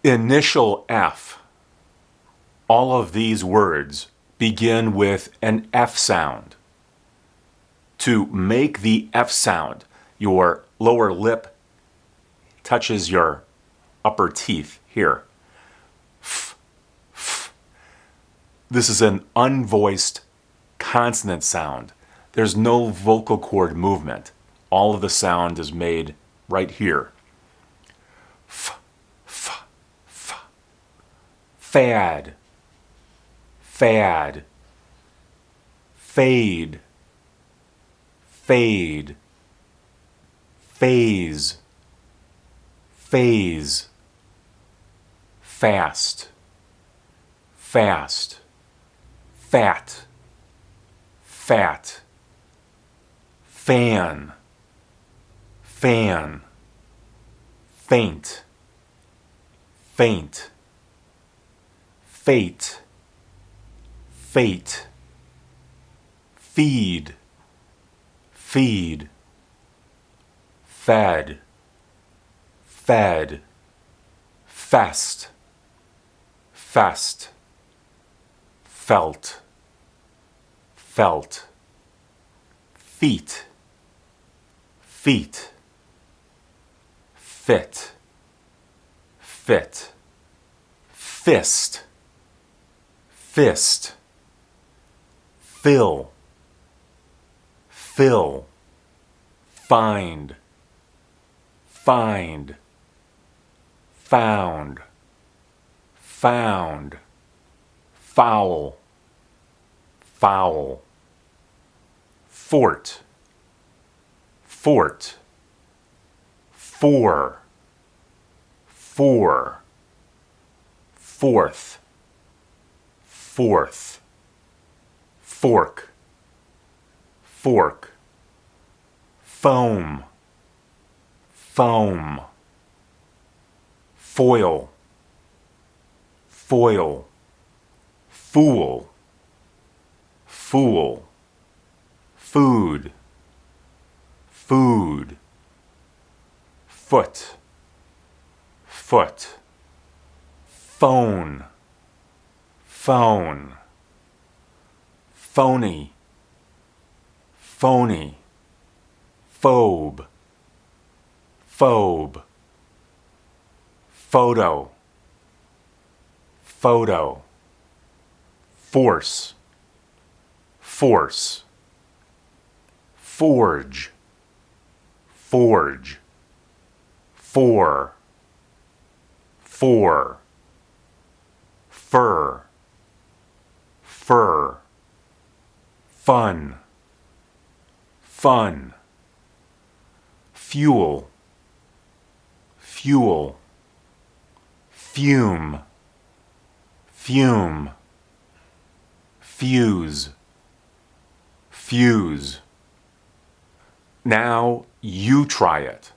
Initial F. All of these words begin with an F sound. To make the F sound, your lower lip touches your upper teeth here. F, f. This is an unvoiced consonant sound. There's no vocal cord movement. All of the sound is made right here. F, f, f. Fad, fad. Fade, fade. Phase, phase. Fast, fast. Fat, fat. Fan, fan. Faint, faint. Fate, fate. Feed, feed. Fed, fed. Fest, fest. Felt, felt. Feet, feet. Fit, fit. Fist, fist. Fill, fill. Find, find. Found, found. Foul, foul. Fort, fort. Four, four. Fourth, fourth. Fork, fork. Foam, foam. Foil, foil. Fool, fool. Food, food. Foot, foot. Phone, phone. Phony, phony. Phobe, phobe. Photo, photo. Force, force. Forge, forge. Four, four. Fur, fur. Fun, fun. Fuel, fuel. Fume, fume. Fuse, fuse. Now you try it.